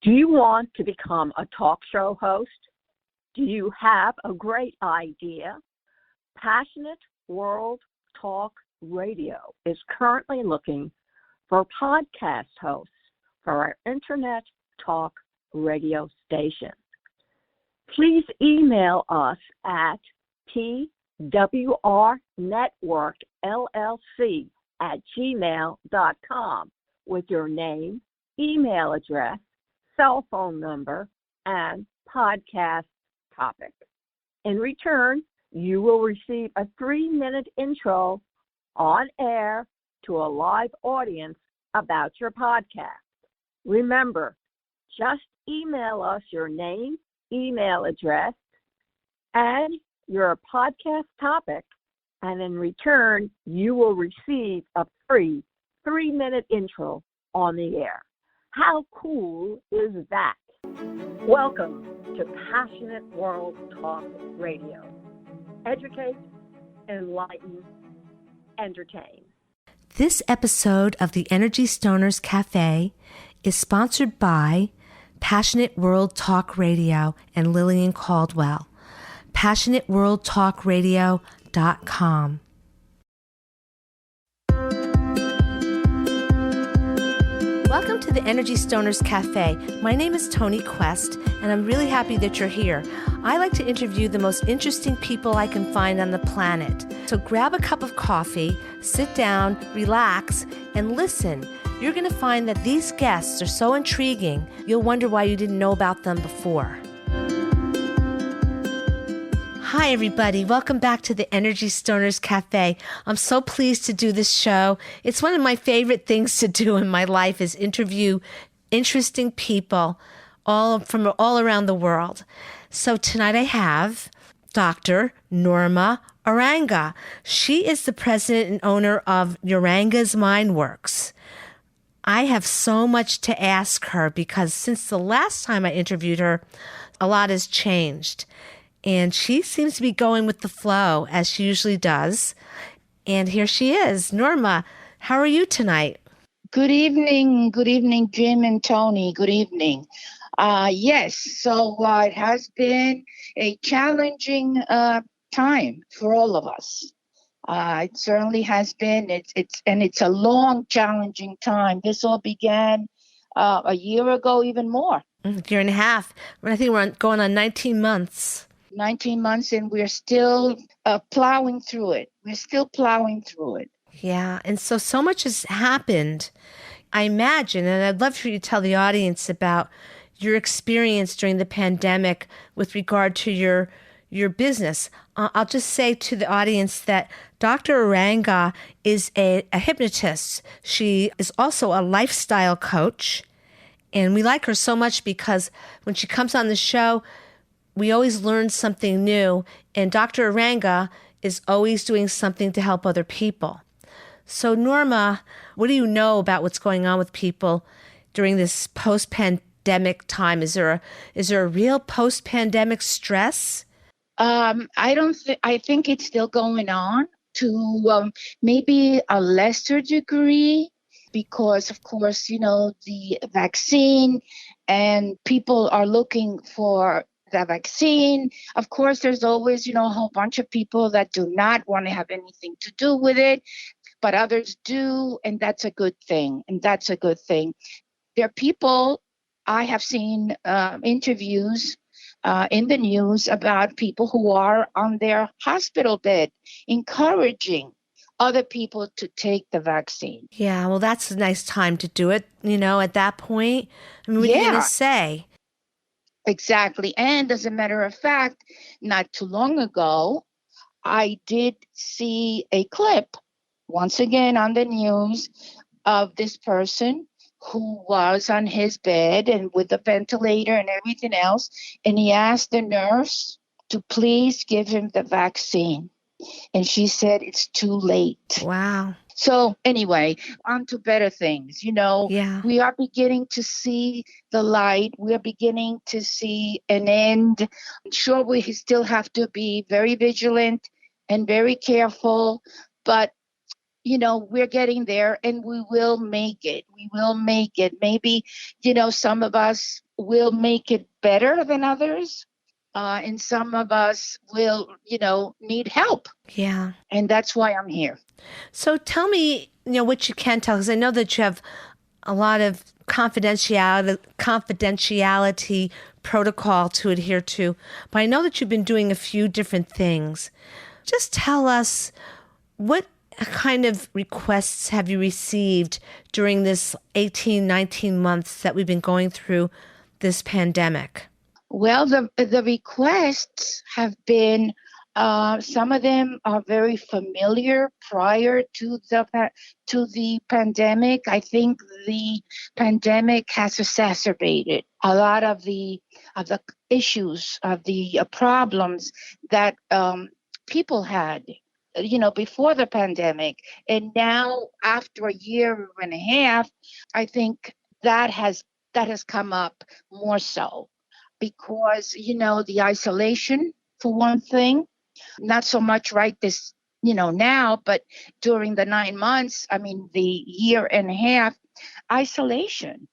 Do you want to become a talk show host? Do you have a great idea? Passionate World Talk Radio is currently looking for podcast hosts for our Internet Talk radio station. Please email us at pwrnetworkllc@gmail.com with your name, email address, cell phone number, and podcast topic. In return, you will receive a 3-minute intro on air to a live audience about your podcast. Remember, just email us your name, email address, and your podcast topic, and in return, you will receive a free 3-minute intro on the air. How cool is that? Welcome to Passionate World Talk Radio. Educate, enlighten, entertain. This episode of the Energy Stoners Cafe is sponsored by Passionate World Talk Radio and Lillian Caldwell. PassionateWorldTalkRadio.com. Welcome to the Energy Stoners Cafe. My name is Toni Quest, and I'm really happy that you're here. I like to interview the most interesting people I can find on the planet. So grab a cup of coffee, sit down, relax, and listen. You're going to find that these guests are so intriguing, you'll wonder why you didn't know about them before. Hi, everybody. Welcome back to the Energy Stoners Cafe. I'm so pleased to do this show. It's one of my favorite things to do in my life is interview interesting people from all around the world. So tonight I have Dr. Norma Uranga. She is the president and owner of Uranga's Mindworks. I have so much to ask her because since the last time I interviewed her, a lot has changed. And she seems to be going with the flow, as she usually does. And here she is. Norma, how are you tonight? Good evening. Good evening, Jim and Toni. Good evening. Yes, so it has been a challenging time for all of us. It certainly has been. It's a long, challenging time. This all began a year ago, even more. A year and a half. I think we're going on 19 months. 19 months, and we're still plowing through it. Yeah, and so much has happened, I imagine, and I'd love for you to tell the audience about your experience during the pandemic with regard to your business. I'll just say to the audience that Dr. Uranga is a hypnotist. She is also a lifestyle coach, and we like her so much because when she comes on the show, we always learn something new, and Dr. Uranga is always doing something to help other people. So, Norma, what do you know about what's going on with people during this post-pandemic time? Is there a real post-pandemic stress? I think it's still going on to maybe a lesser degree because, of course, the vaccine and people are looking for the vaccine. Of course, there's always, a whole bunch of people that do not want to have anything to do with it, but others do, and that's a good thing. There are people, I have seen interviews in the news about people who are on their hospital bed encouraging other people to take the vaccine. Yeah, well, that's a nice time to do it, at that point. I mean, what are you going to say? Exactly. And as a matter of fact, not too long ago, I did see a clip, once again on the news, of this person who was on his bed and with a ventilator and everything else. And he asked the nurse to please give him the vaccine. And she said, it's too late. Wow. So anyway, on to better things. Yeah. We are beginning to see the light. We are beginning to see an end. Sure, we still have to be very vigilant and very careful, but we're getting there, and we will make it. We will make it. Maybe, some of us will make it better than others. And some of us will, need help. Yeah. And that's why I'm here. So tell me, what you can tell, because I know that you have a lot of confidentiality protocol to adhere to, but I know that you've been doing a few different things. Just tell us, what kind of requests have you received during this 18, 19 months that we've been going through this pandemic? Well, the requests have been, some of them are very familiar prior to the pandemic. I think the pandemic has exacerbated a lot of the issues, of the problems that people had, before the pandemic. And now, after a year and a half, I think that has come up more so, because, the isolation, for one thing, not so much right this, now, but during the 9 months, the year and a half, isolation.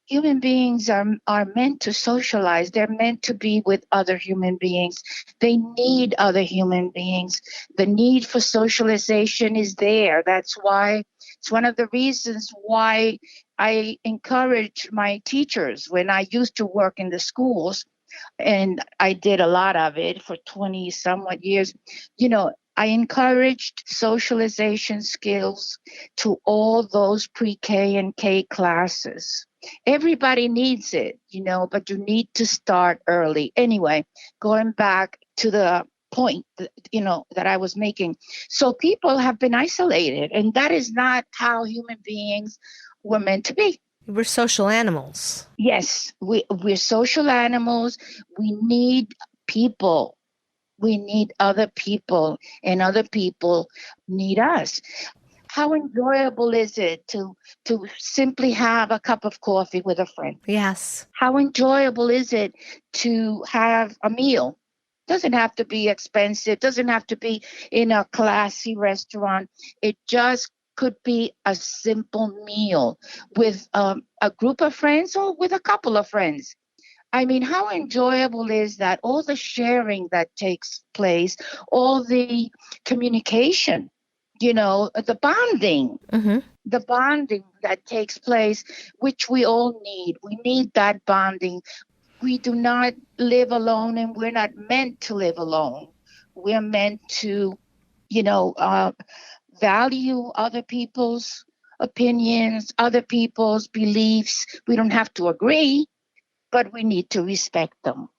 Human beings are meant to socialize. They're meant to be with other human beings. They need other human beings. The need for socialization is there. That's why it's one of the reasons why I encourage my teachers when I used to work in the schools, and I did a lot of it for 20 somewhat years. I encouraged socialization skills to all those pre-K and K classes. Everybody needs it, but you need to start early. Anyway, going back to the point, that I was making. So people have been isolated, and that is not how human beings were meant to be. We're social animals. Yes, we're social animals. We need people. We need other people, and other people need us. How enjoyable is it to simply have a cup of coffee with a friend? Yes. How enjoyable is it to have a meal? Doesn't have to be expensive. Doesn't have to be in a classy restaurant. It just could be a simple meal with a group of friends, or with a couple of friends. How enjoyable is that? All the sharing that takes place, all the communication, the bonding, Mm-hmm. the bonding that takes place, which we all need. We need that bonding. We do not live alone, and we're not meant to live alone. We're meant to, value other people's opinions, other people's beliefs. We don't have to agree, but we need to respect them.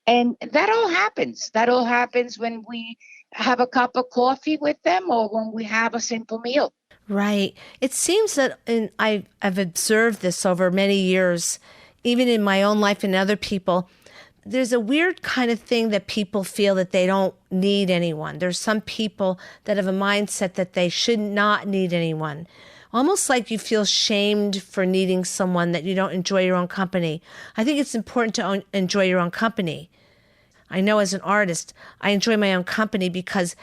And that all happens. That all happens when we have a cup of coffee with them, or when we have a simple meal. Right. It seems that, and I've observed this over many years, even in my own life and other people, there's a weird kind of thing that people feel that they don't need anyone. There's some people that have a mindset that they should not need anyone. Almost like you feel shamed for needing someone, that you don't enjoy your own company. I think it's important to enjoy your own company. I know as an artist, I enjoy my own company because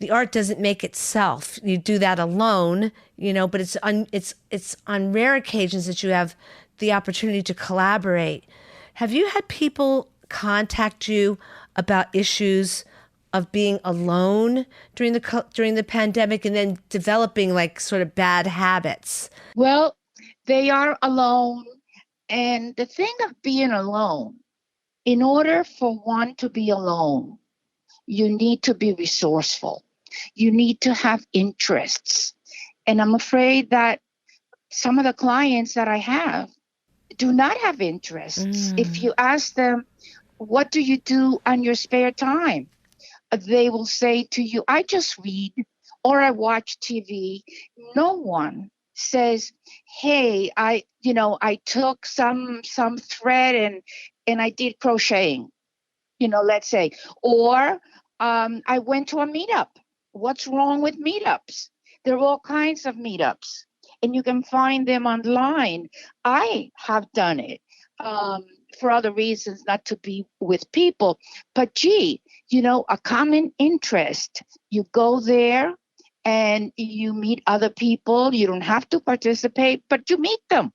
the art doesn't make itself. You do that alone, but it's on rare occasions that you have the opportunity to collaborate. Have you had people contact you about issues of being alone during the pandemic, and then developing like sort of bad habits? Well, they are alone. And the thing of being alone, in order for one to be alone, you need to be resourceful. You need to have interests. And I'm afraid that some of the clients that I have do not have interests. If you ask them, what do you do on your spare time? They will say to you, I just read, or I watch TV. No one says, hey, I took some thread and I did crocheting, let's say, or I went to a meetup. What's wrong with meetups? There are all kinds of meetups, and you can find them online. I have done it for other reasons, not to be with people, but a common interest. You go there and you meet other people. You don't have to participate, but you meet them.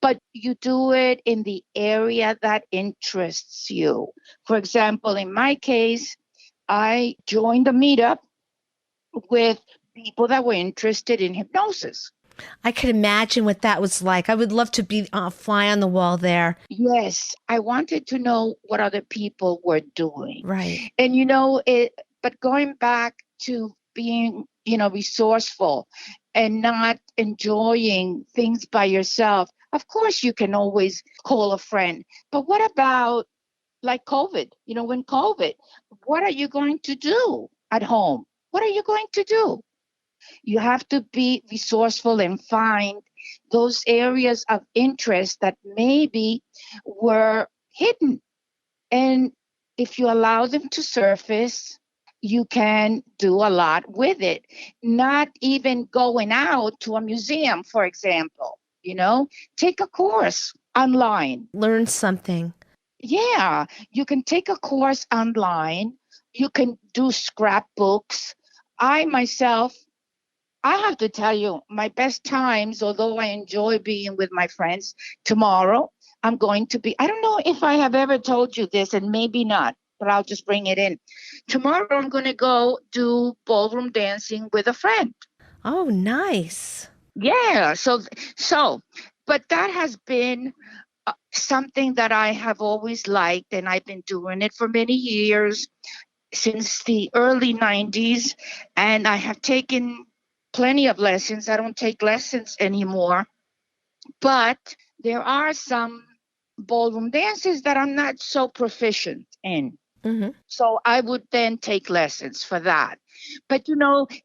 But you do it in the area that interests you. For example, in my case, I joined a meetup with people that were interested in hypnosis. I could imagine what that was like. I would love to be a fly on the wall there. Yes, I wanted to know what other people were doing. Right. And but going back to being, resourceful and not enjoying things by yourself. Of course, you can always call a friend. But what about like COVID? When COVID, what are you going to do at home? What are you going to do? You have to be resourceful and find those areas of interest that maybe were hidden. And if you allow them to surface, you can do a lot with it. Not even going out to a museum, for example, take a course online. Learn something. Yeah, you can take a course online. You can do scrapbooks. I have to tell you, my best times, although I enjoy being with my friends, tomorrow I'm going to be, I don't know if I have ever told you this, and maybe not, but I'll just bring it in. Tomorrow I'm going to go do ballroom dancing with a friend. Oh, nice. Yeah. But that has been something that I have always liked, and I've been doing it for many years, since the early 90s, and I have taken plenty of lessons. I don't take lessons anymore, but there are some ballroom dances that I'm not so proficient in. Mm-hmm. So I would then take lessons for that. But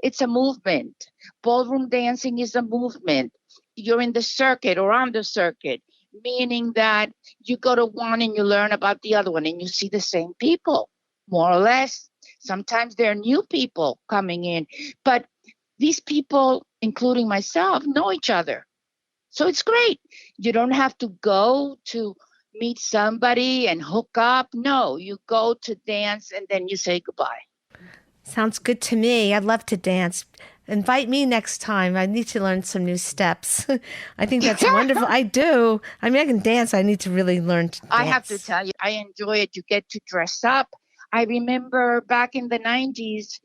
it's a movement. Ballroom dancing is a movement. You're in the circuit or on the circuit, meaning that you go to one and you learn about the other one and you see the same people, more or less. Sometimes there are new people coming in, but these people, including myself, know each other. So it's great. You don't have to go to meet somebody and hook up. No, you go to dance and then you say goodbye. Sounds good to me. I'd love to dance. Invite me next time. I need to learn some new steps. I think that's wonderful. I do. I mean, I can dance. I need to really learn to dance. I have to tell you, I enjoy it. You get to dress up. I remember back in the 90s,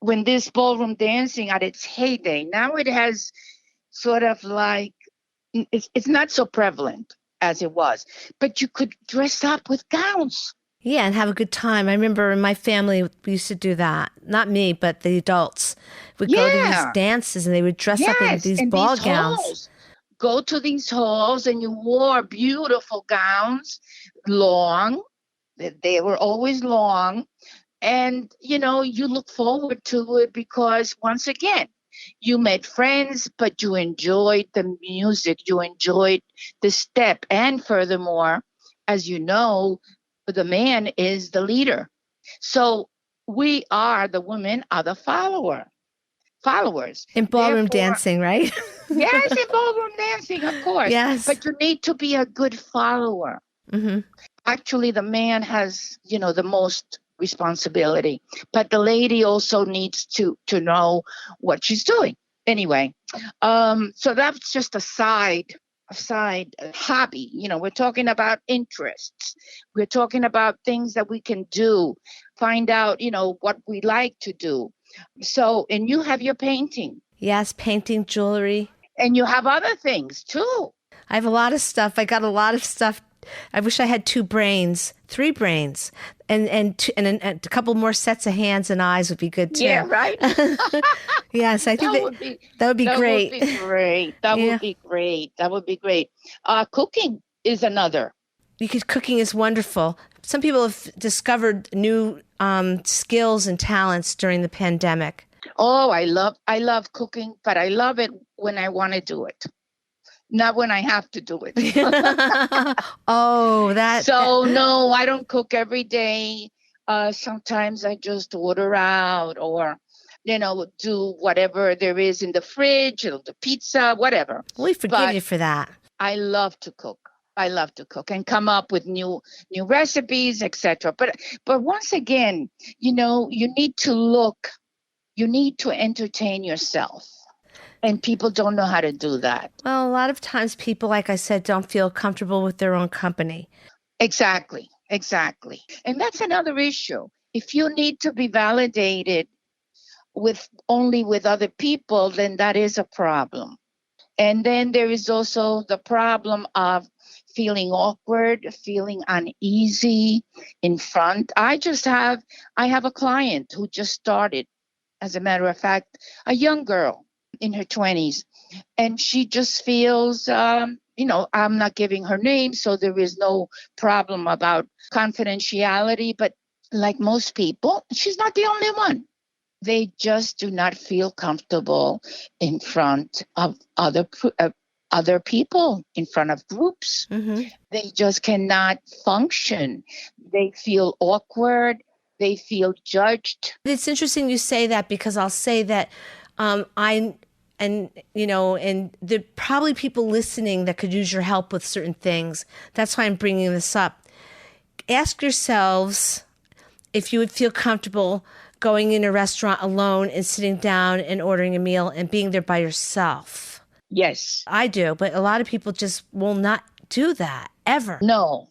when this ballroom dancing at its heyday, now it has sort of like, it's not so prevalent as it was, but you could dress up with gowns. Yeah, and have a good time. I remember in my family, we used to do that. Not me, but the adults would go to these dances and they would dress up in these ball gowns. Halls. Go to these halls and you wore beautiful gowns, long. They were always long. And, you look forward to it because, once again, you met friends, but you enjoyed the music. You enjoyed the step. And furthermore, as you know, the man is the leader. So we are, the women are the followers. In ballroom dancing, right? Yes, in ballroom dancing, of course. Yes. But you need to be a good follower. Mm-hmm. Actually, the man has, the most responsibility, but the lady also needs to know what she's doing. Anyway, so that's just a side hobby. We're talking about interests. We're talking about things that we can do, find out, what we like to do. So, and you have your painting. Yes, painting, jewelry. And you have other things too. I have a lot of stuff. I got a lot of stuff. I wish I had 3 brains, and a couple more sets of hands and eyes would be good too. Yeah, right. Yes, I think that would be great. That would be great. That would be great. Cooking is another. Because cooking is wonderful. Some people have discovered new skills and talents during the pandemic. Oh, I love cooking, but I love it when I want to do it. Not when I have to do it. No, I don't cook every day. Sometimes I just order out or, do whatever there is in the fridge, the pizza, whatever. We forgive you for that. I love to cook. And come up with new recipes, etc. But once again, you need to look You need to entertain yourself. And people don't know how to do that. Well, a lot of times people, like I said, don't feel comfortable with their own company. Exactly. And that's another issue. If you need to be validated with other people, then that is a problem. And then there is also the problem of feeling awkward, feeling uneasy in front. I have a client who just started, as a matter of fact, a young girl in her 20s, and she just feels, I'm not giving her name, so there is no problem about confidentiality, but like most people, she's not the only one. They just do not feel comfortable in front of other people, in front of groups. Mm-hmm. They just cannot function. They feel awkward. They feel judged. It's interesting you say that, because I'll say that and there are probably people listening that could use your help with certain things. That's why I'm bringing this up. Ask yourselves if you would feel comfortable going in a restaurant alone and sitting down and ordering a meal and being there by yourself. Yes. I do, but a lot of people just will not do that ever. No.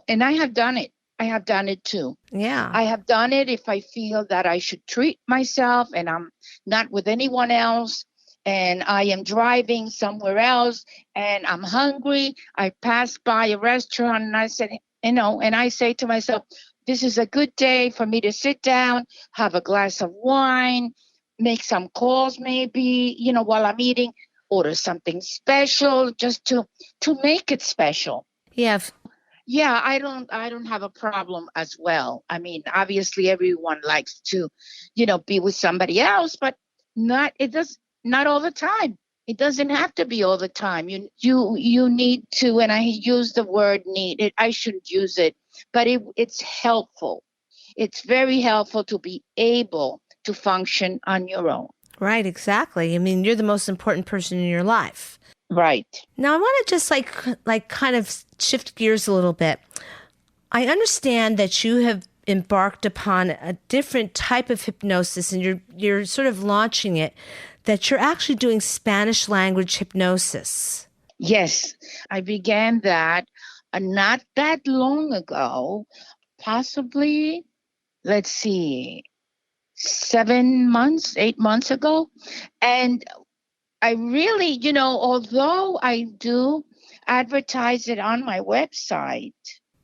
And I have done it. I have done it too. Yeah. I have done it if I feel that I should treat myself and I'm not with anyone else and I am driving somewhere else and I'm hungry. I pass by a restaurant and I said, and I say to myself, this is a good day for me to sit down, have a glass of wine, make some calls maybe, while I'm eating, order something special just to make it special. Yeah. Yeah, I don't have a problem as well. I mean, obviously everyone likes to, be with somebody else, but not all the time. It doesn't have to be all the time. You need to, and I use the word need. I shouldn't use it, but it's helpful. It's very helpful to be able to function on your own. Right, exactly. I mean, you're the most important person in your life. Right. Now, I want to just like kind of shift gears a little bit. I understand that you have embarked upon a different type of hypnosis, and you're sort of launching it, that you're actually doing Spanish language hypnosis. Yes, I began that not that long ago, possibly, let's see, 7 months, 8 months ago. And I really, although I do advertise it on my website.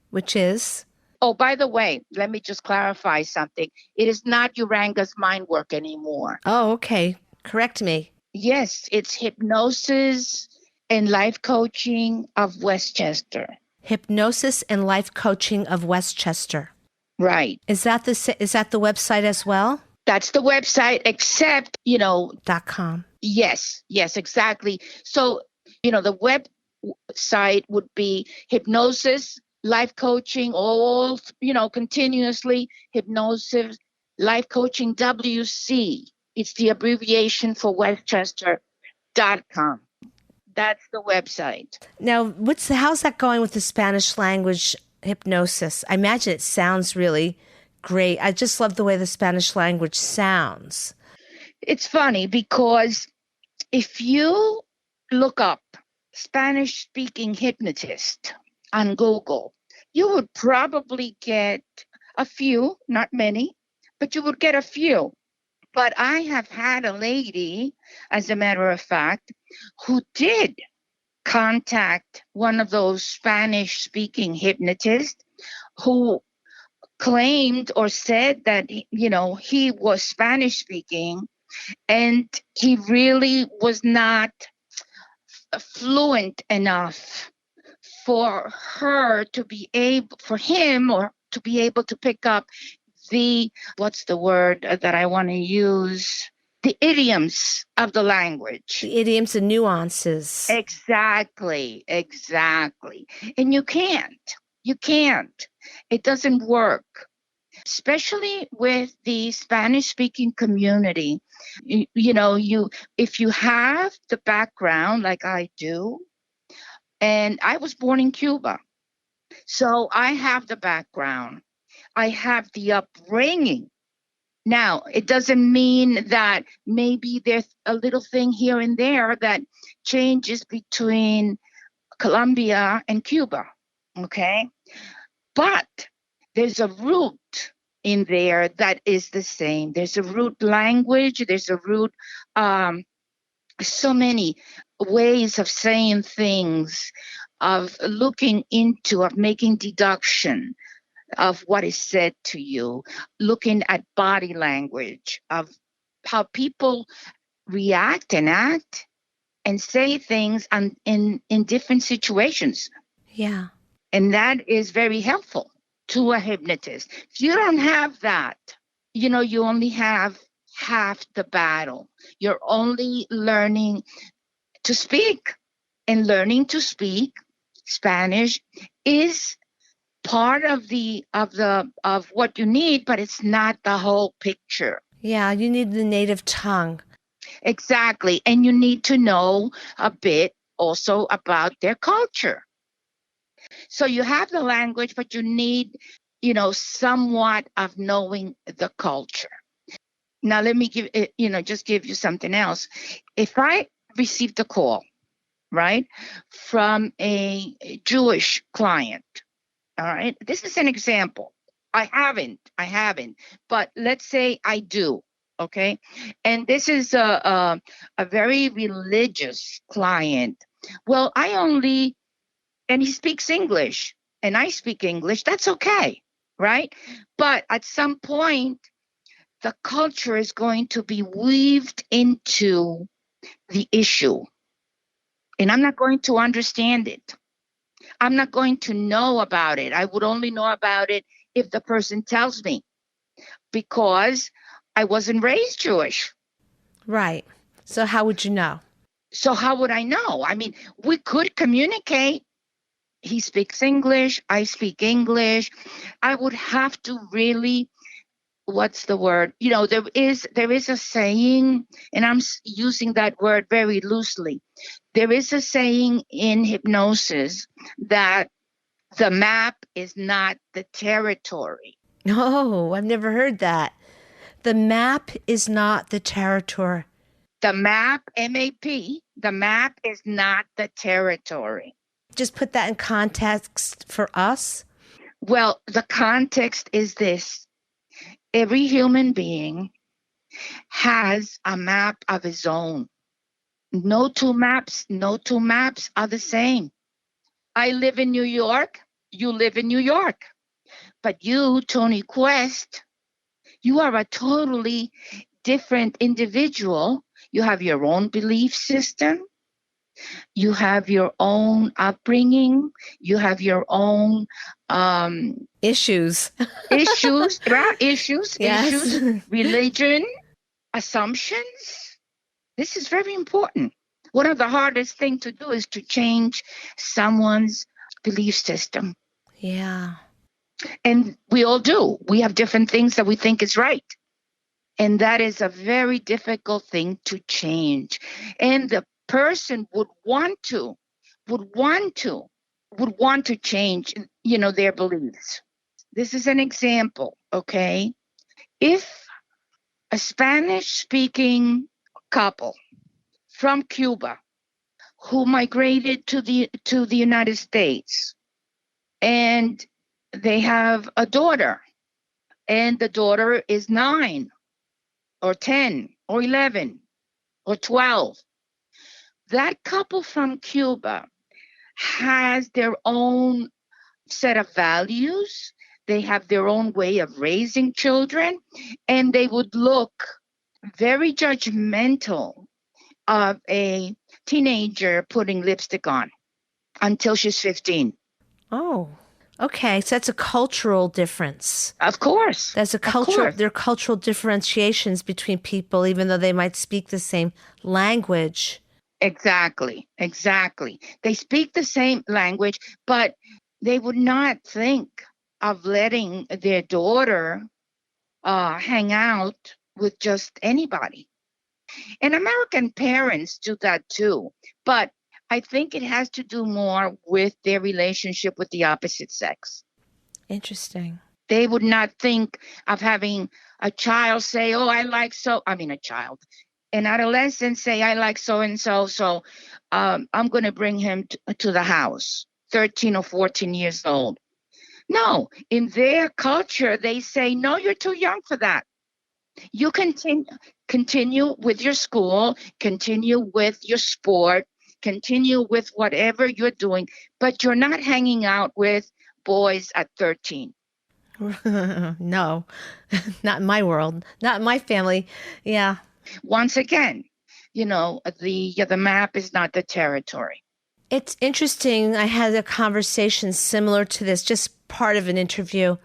Which is? Oh, by the way, let me just clarify something. It is not Uranga's Mind Work anymore. Oh, okay. Correct me. Yes, it's Hypnosis and Life Coaching of Westchester. Hypnosis and Life Coaching of Westchester. Right. Is that the website as well? That's the website, except, .com. Yes, exactly. So, the website would be Hypnosis, Life Coaching, all, continuously, Hypnosis, Life Coaching, WC. It's the abbreviation for Westchester.com. That's the website. Now, how's that going with the Spanish language hypnosis? I imagine it sounds really great. I just love the way the Spanish language sounds. It's funny because if you look up Spanish-speaking hypnotist on Google, you would probably get a few, not many, but you would get a few. But I have had a lady, as a matter of fact, who did contact one of those Spanish-speaking hypnotists who claimed or said that, he was Spanish-speaking and he really was not fluent enough for him to be able to pick up what's the word that I want to use? The idioms of the language. The idioms and nuances. Exactly. And you can't. It doesn't work. Especially with the Spanish-speaking community. If you have the background like I do, and I was born in Cuba, so I have the background. I have the upbringing Now, it doesn't mean that maybe there's a little thing here and there that changes between Colombia and Cuba, okay? But there's a root in there that is the same. There's a root language, there's a root, so many ways of saying things, of looking into, of making deduction of what is said to you, looking at body language, of how people react and act and say things in different situations. Yeah. And that is very helpful to a hypnotist. If you don't have that, you only have half the battle. You're only learning to speak, and learning to speak Spanish is part of what you need, but it's not the whole picture. Yeah, you need the native tongue. Exactly. And you need to know a bit also about their culture. So you have the language, but you need, somewhat of knowing the culture. Now, let me give you something else. If I received a call, right, from a Jewish client, all right, this is an example. I haven't, but let's say I do, okay? And this is a very religious client. Well, and he speaks English, and I speak English, that's okay, right? But at some point, the culture is going to be weaved into the issue, and I'm not going to understand it. I'm not going to know about it. I would only know about it if the person tells me, because I wasn't raised Jewish. Right. So how would you know? So how would I know? I mean, we could communicate. He speaks English. I speak English. I would have to really, what's the word? There is a saying, and I'm using that word very loosely. There is a saying in hypnosis that the map is not the territory. Oh, I've never heard that. The map is not the territory. The map, M-A-P, the map is not the territory. Just put that in context for us. Well, the context is this. Every human being has a map of his own. No two maps are the same. I live in New York. You live in New York. But you, Toni Quest, you are a totally different individual. You have your own belief system. You have your own upbringing. You have your own issues, right? Issues, yes. Religion, assumptions. This is very important. One of the hardest things to do is to change someone's belief system. Yeah. And we all do. We have different things that we think is right. And that is a very difficult thing to change. And the person would want to change, their beliefs. This is an example, okay? If a Spanish-speaking couple from Cuba who migrated to the United States, and they have a daughter, and the daughter is 9 or 10 or 11 or 12, that couple from Cuba has their own set of values. They have their own way of raising children, and they would look very judgmental of a teenager putting lipstick on until she's 15. Oh, okay. So that's a cultural difference. Of course. There's a cultural, there are cultural differentiations between people, even though they might speak the same language. Exactly. They speak the same language, but they would not think of letting their daughter hang out with just anybody. And American parents do that too. But I think it has to do more with their relationship with the opposite sex. Interesting. They would not think of having a child say, oh, an adolescent say, I like so-and-so, so I'm going to bring him to the house, 13 or 14 years old. No, in their culture, they say, no, you're too young for that. You continue with your school, continue with your sport, continue with whatever you're doing, but you're not hanging out with boys at 13. No, not in my world, not in my family. Yeah. Once again, the map is not the territory. It's interesting. I had a conversation similar to this, just part of an interview.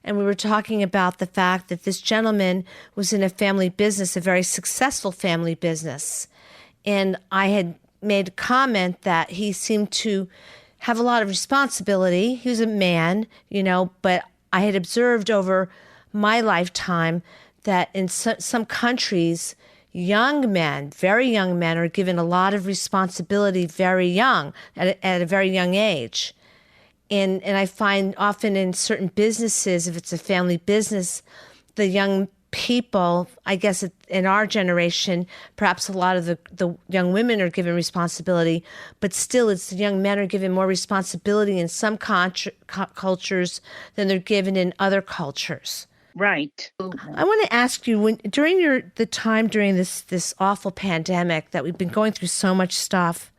And we were talking about the fact that this gentleman was in a family business, a very successful family business. And I had made a comment that he seemed to have a lot of responsibility. He was a man, but I had observed over my lifetime that in some countries, young men, very young men, are given a lot of responsibility very young, at a very young age. And I find often in certain businesses, if it's a family business, the young people, I guess in our generation, perhaps a lot of the young women are given responsibility, but still it's the young men are given more responsibility in some cultures than they're given in other cultures. Right. I want to ask you, during the time during this awful pandemic that we've been going through so much stuff,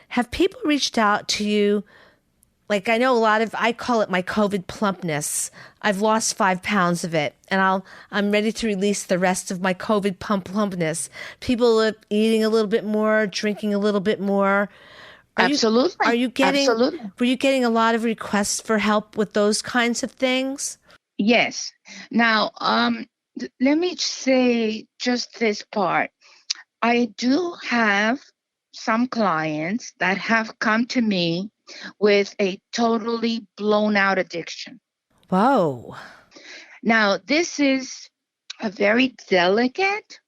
have people reached out to you? Like, I know I call it my COVID plumpness. I've lost 5 pounds of it, and I'm ready to release the rest of my COVID plumpness. People are eating a little bit more, drinking a little bit more. Absolutely. Were you getting a lot of requests for help with those kinds of things? Yes. Now, let me say just this part. I do have some clients that have come to me with a totally blown out addiction. Whoa. Now, this is a very delicate,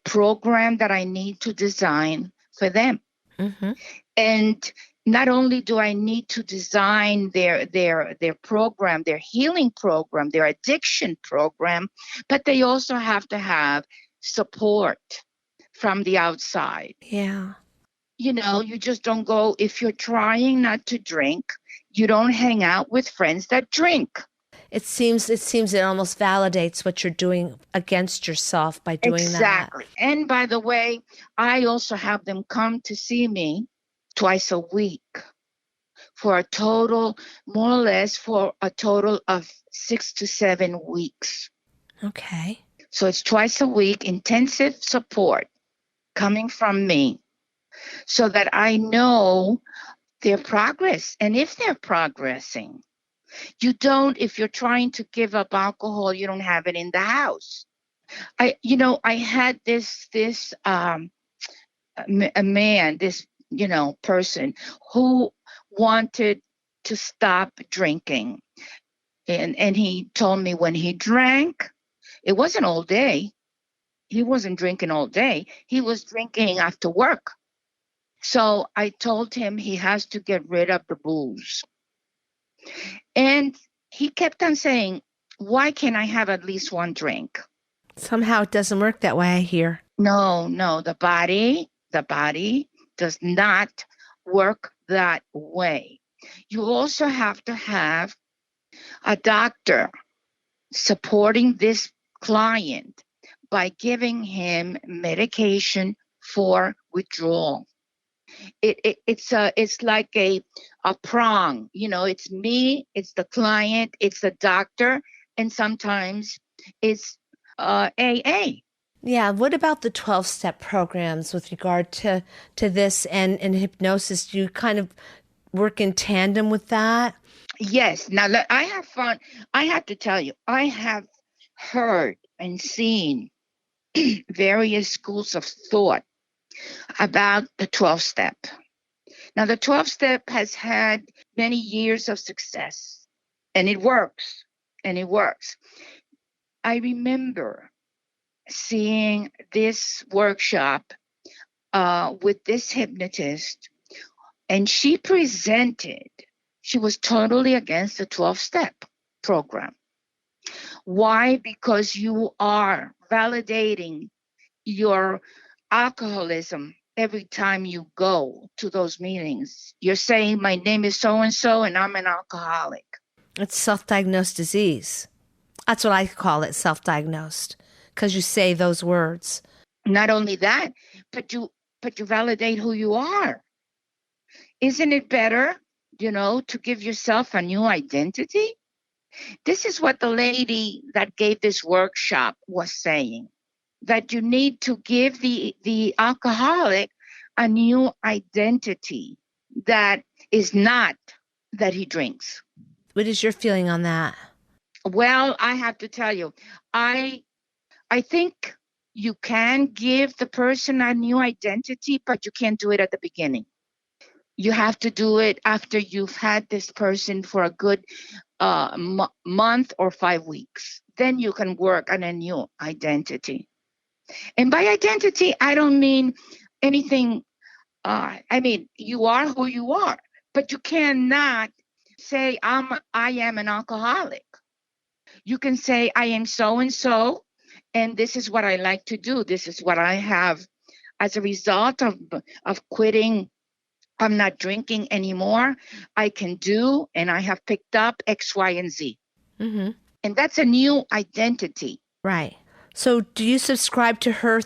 program that I need to design for them. Mm-hmm. And not only do I need to design their program, their healing program, their addiction program, but they also have to have support from the outside. Yeah. You just don't go, if you're trying not to drink, you don't hang out with friends that drink. It seems it almost validates what you're doing against yourself by doing that. Exactly. And by the way, I also have them come to see me twice a week for a total of 6 to 7 weeks. Okay. So it's twice a week, intensive support coming from me so that I know their progress. And if they're progressing, if you're trying to give up alcohol, you don't have it in the house. I had a man, person who wanted to stop drinking. And he told me when he drank, it wasn't all day. He wasn't drinking all day. He was drinking after work. So I told him he has to get rid of the booze. And he kept on saying, why can't I have at least one drink? Somehow it doesn't work that way, I hear. No, the body does not work that way. You also have to have a doctor supporting this client by giving him medication for withdrawal. It's like a prong. It's me, it's the client, it's the doctor, and sometimes it's AA. Yeah. What about the 12-step programs with regard to this and hypnosis? Do you kind of work in tandem with that? Yes. Now, I have fun. I have to tell you, I have heard and seen various schools of thought about the 12-step. Now, the 12-step has had many years of success, and it works, I remember seeing this workshop with this hypnotist, and she was totally against the 12-step. program. Why? Because you are validating your alcoholism every time you go to those meetings. You're saying, my name is so-and-so and I'm an alcoholic. It's self-diagnosed disease. That's what I call it, self-diagnosed, because you say those words. Not only that, but you validate who you are. Isn't it better, to give yourself a new identity? This is what the lady that gave this workshop was saying, that you need to give the alcoholic a new identity that is not that he drinks. What is your feeling on that? Well, I have to tell you, I think you can give the person a new identity, but you can't do it at the beginning. You have to do it after you've had this person for a good month or 5 weeks. Then you can work on a new identity. And by identity, I don't mean anything. I mean, you are who you are, but you cannot say I am an alcoholic. You can say I am so-and-so, and this is what I like to do. This is what I have as a result of quitting. I'm not drinking anymore. I can do, and I have picked up X, Y, and Z. Mm-hmm. And that's a new identity. Right. So do you subscribe to her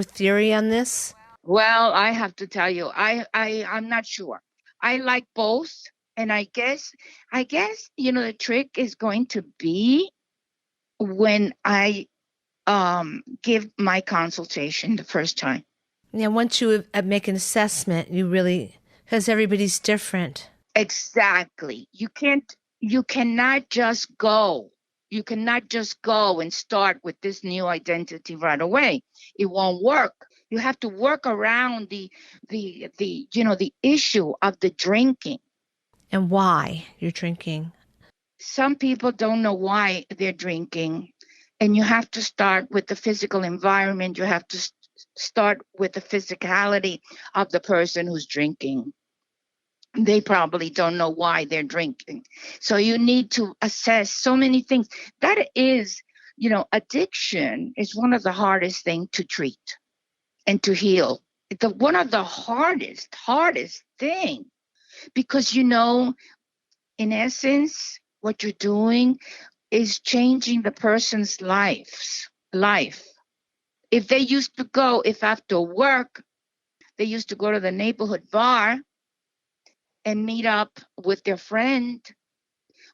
theory on this? Well, I have to tell you, I'm not sure. I like both. And I guess, the trick is going to be when I give my consultation the first time. Yeah, once you make an assessment, you really, because everybody's different. Exactly. You cannot just go. You cannot just go and start with this new identity right away. It won't work. You have to work around the issue of the drinking. And why you're drinking. Some people don't know why they're drinking. And you have to start with the physical environment. You have to start with the physicality of the person who's drinking. They probably don't know why they're drinking. So you need to assess so many things. That is, addiction is one of the hardest things to treat and to heal. One of the hardest thing, because, in essence, what you're doing is changing the person's life. If after work, they used to go to the neighborhood bar and meet up with their friend.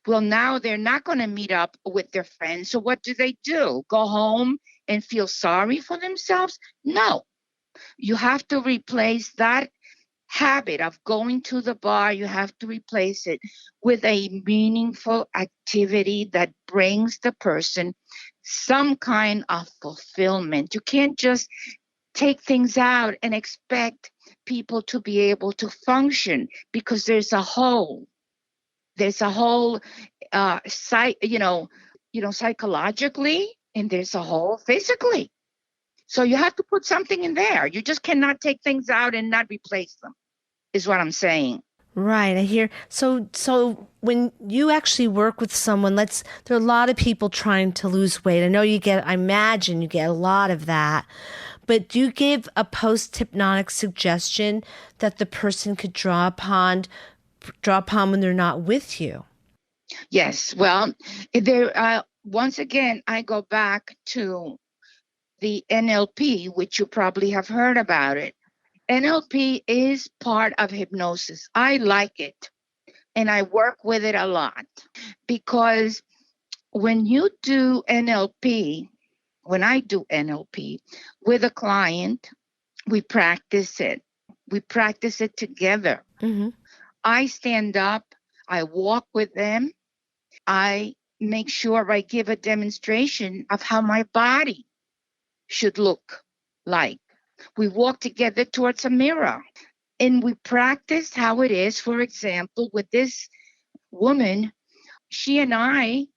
Well, now they're not going to meet up with their friends. So what do? Go home and feel sorry for themselves? No. You have to replace that habit of going to the bar. You have to replace it with a meaningful activity that brings the person some kind of fulfillment. You can't just take things out and expect people to be able to function, because there's a hole psychologically, and there's a hole physically. So you have to put something in there. You just cannot take things out and not replace them, is what I'm saying. Right, I hear. So when you actually work with someone, there are a lot of people trying to lose weight. I imagine you get a lot of that. But do you give a post-hypnotic suggestion that the person could draw upon when they're not with you? Yes. Well, once again, I go back to the NLP, which you probably have heard about it. NLP is part of hypnosis. I like it, and I work with it a lot, because when I do NLP with a client, we practice it. We practice it together. Mm-hmm. I stand up, I walk with them, I make sure I give a demonstration of how my body should look like. We walk together towards a mirror, and we practice how it is. For example, with this woman, she and I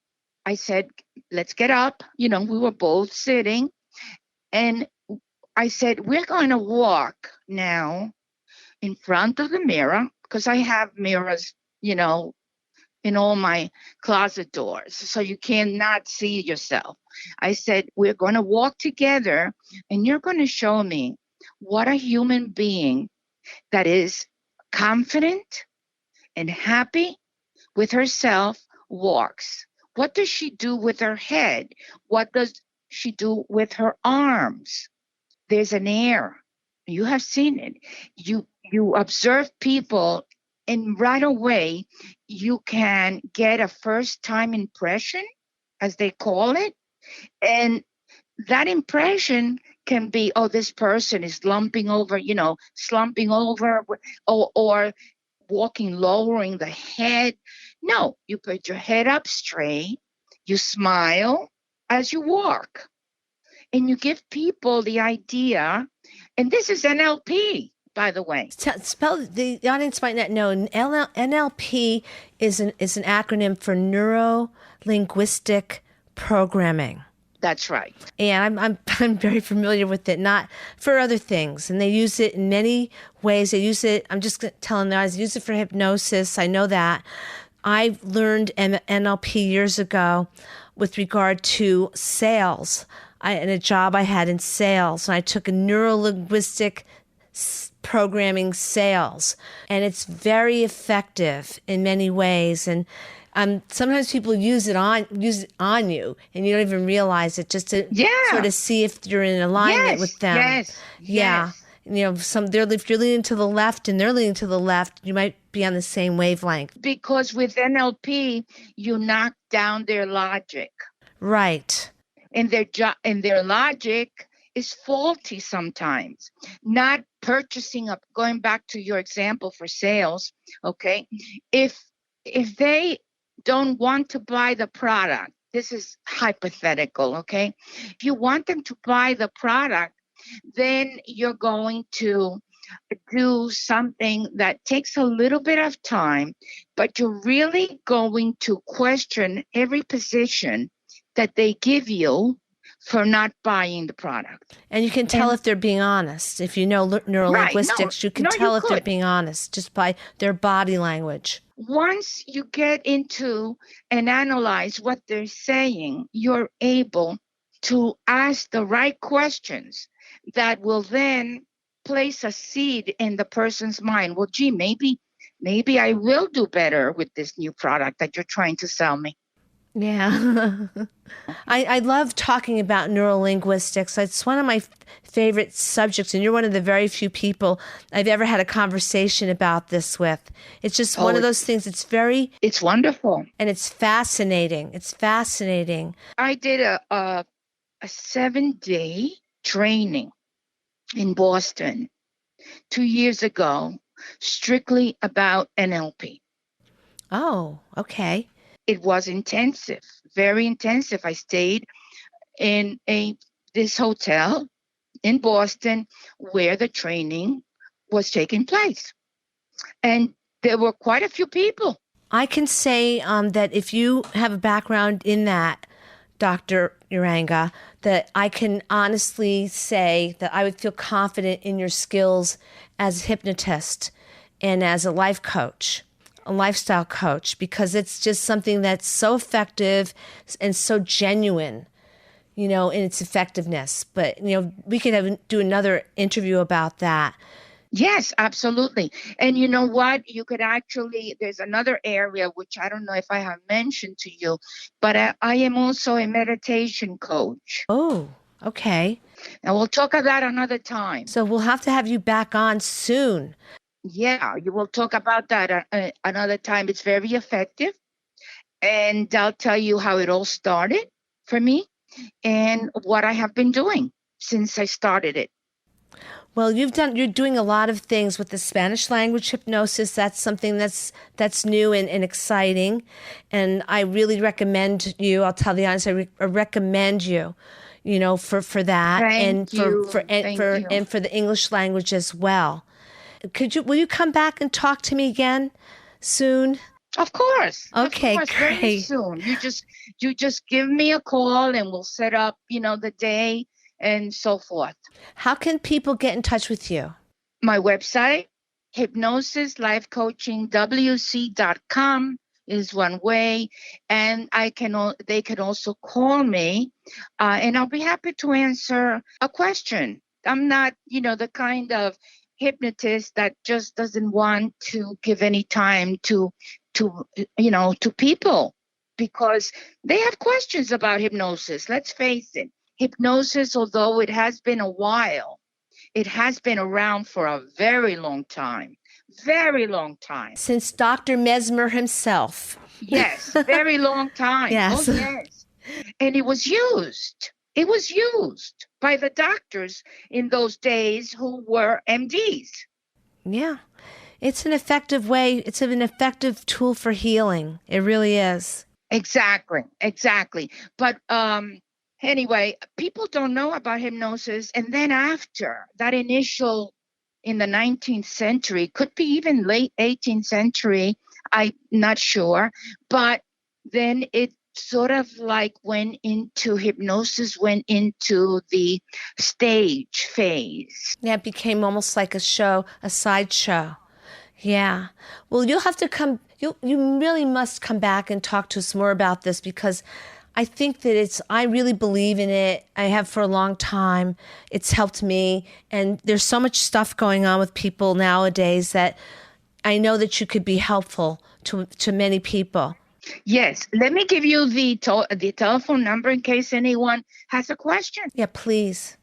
said, let's get up. We were both sitting, and I said, we're going to walk now in front of the mirror, because I have mirrors, in all my closet doors, so you cannot see yourself. I said, we're going to walk together, and you're going to show me what a human being that is confident and happy with herself walks. What does she do with her head? What does she do with her arms? There's an air. You have seen it. You observe people, and right away you can get a first time impression, as they call it. And that impression can be, oh, this person is slumping over, or walking, lowering the head. No, you put your head up straight, you smile as you walk, and you give people the idea. And this is NLP, by the way. Spell, the audience might not know, NLP is an acronym for neuro-linguistic programming. That's right. And I'm very familiar with it, not for other things. And they use it in many ways. They use it, I'm just telling the audience, they use it for hypnosis. I know that. I learned NLP years ago with regard to sales. In a job I had in sales, and I took a neuro-linguistic programming sales, and it's very effective in many ways. And sometimes people use it on you, and you don't even realize it, just to sort of see if you're in alignment with them. Yes. If you're leaning to the left and they're leaning to the left, you might be on the same wavelength. Because with NLP, you knock down their logic. Right. And their logic is faulty sometimes. Not purchasing up. Going back to your example for sales, okay? If they don't want to buy the product, this is hypothetical, okay? If you want them to buy the product, then you're going to do something that takes a little bit of time, but you're really going to question every position that they give you for not buying the product. And you can tell if they're being honest. If you know neuro-linguistics, you can tell if they're being honest just by their body language. Once you get into and analyze what they're saying, you're able to ask the right questions that will then place a seed in the person's mind. Well, gee, maybe I will do better with this new product that you're trying to sell me. Yeah. I love talking about neurolinguistics. It's one of my favorite subjects, and you're one of the very few people I've ever had a conversation about this with. It's just one of those things. It's wonderful. And it's fascinating. It's fascinating. I did a 7-day training in Boston 2 years ago, strictly about NLP. Oh, okay. It was intensive, very intensive. I stayed in this hotel in Boston where the training was taking place. And there were quite a few people. I can say that if you have a background in that, Dr. Uranga, that I can honestly say that I would feel confident in your skills as a hypnotist and as a life coach. A lifestyle coach, because it's just something that's so effective and so genuine, in its effectiveness. But, we could do another interview about that. Yes, absolutely. And you know what? You could actually, there's another area, which I don't know if I have mentioned to you, but I am also a meditation coach. Oh, okay. And we'll talk about that another time. So we'll have to have you back on soon. Yeah, you will talk about that another time. It's very effective. And I'll tell you how it all started for me and what I have been doing since I started it. Well, you're doing a lot of things with the Spanish language hypnosis. That's something that's new and exciting. And I really recommend you. I'll tell the audience, I recommend you, for that. Thank you. And for the English language as well. Will you come back and talk to me again soon? Of course. Okay, of course, great. Very soon. You just give me a call and we'll set up, the day and so forth. How can people get in touch with you? My website, hypnosislifecoachingwc.com. is one way. And they can also call me, and I'll be happy to answer a question. I'm not, the kind of hypnotist that just doesn't want to give any time to people, because they have questions about hypnosis. Let's face it. Hypnosis, although it has been a while, it has been around for a very long time. Very long time. Since Dr. Mesmer himself. Yes, very long time. Yes. Oh, yes. And it was used. It was used by the doctors in those days who were MDs. Yeah. It's an effective way. It's an effective tool for healing. It really is. Exactly. But anyway, people don't know about hypnosis. And then after that initial, in the 19th century, could be even late 18th century, I'm not sure, but then it sort of like hypnosis went into the stage phase. Yeah, it became almost like a show, a sideshow. Yeah. Well, you'll have to come, you really must come back and talk to us more about this, because I think that I really believe in it. I have for a long time. It's helped me. And there's so much stuff going on with people nowadays that I know that you could be helpful to many people. Yes. Let me give you the telephone number in case anyone has a question. Yeah, please.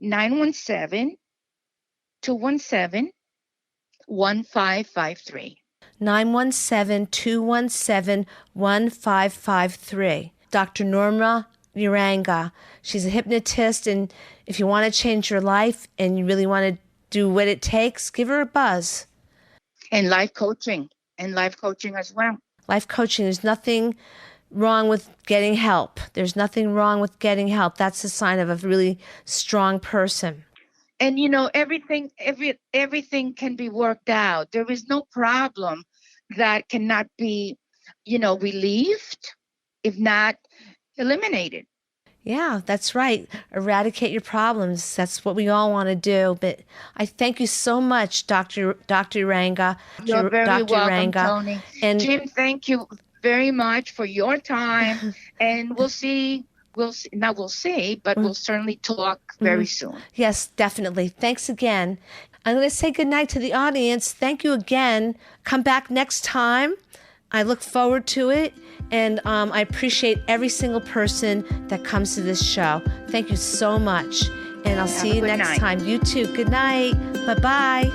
917-217-1553. 917-217-1553. Dr. Norma Uranga. She's a hypnotist, and if you want to change your life and you really want to do what it takes, give her a buzz. And life coaching as well. Life coaching, there's nothing wrong with getting help. There's nothing wrong with getting help. That's a sign of a really strong person. And everything can be worked out. There is no problem that cannot be, relieved, if not eliminated. Yeah, that's right. Eradicate your problems. That's what we all want to do. But I thank you so much, Dr. Uranga. You're very Dr. welcome, Uranga. Toni. And Jim, thank you very much for your time. And we'll see, but we'll certainly talk very soon. Yes, definitely. Thanks again. I'm going to say goodnight to the audience. Thank you again. Come back next time. I look forward to it. And I appreciate every single person that comes to this show. Thank you so much. And I'll see you next time. You too. Good night. Bye-bye.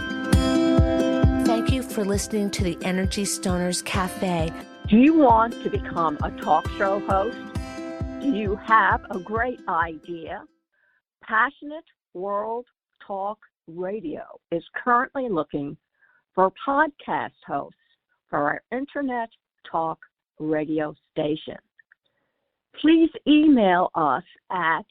Thank you for listening to the Energy Stoners Cafe. Do you want to become a talk show host? Do you have a great idea? Passionate World Talk Radio is currently looking for podcast hosts for our Internet Talk radio station. Please email us at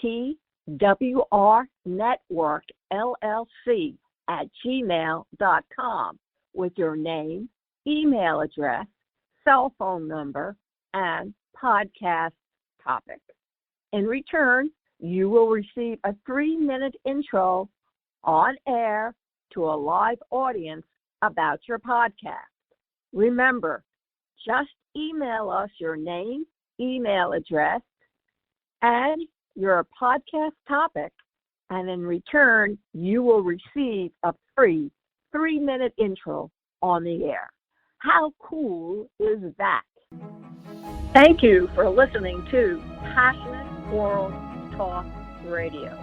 pwrnetworkllc@gmail.com with your name, email address, cell phone number, and podcast topic. In return, you will receive a 3-minute intro on air to a live audience about your podcast. Remember, just email us your name, email address, and your podcast topic, and in return, you will receive a free 3-minute intro on the air. How cool is that? Thank you for listening to Passionate World Talk Radio.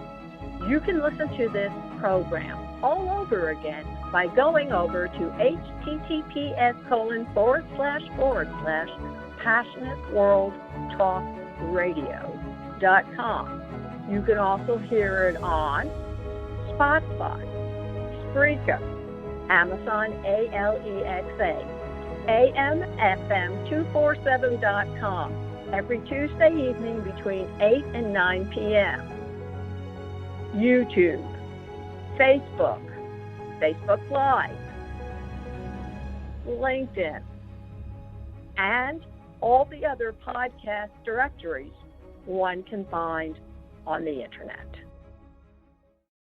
You can listen to this program all over again by going over to https://passionateworldtalkradio.com. You can also hear it on Spotify, Spreaker, Amazon Alexa, AMFM247.com every Tuesday evening between 8 and 9 p.m. YouTube, Facebook Live, LinkedIn, and all the other podcast directories one can find on the internet.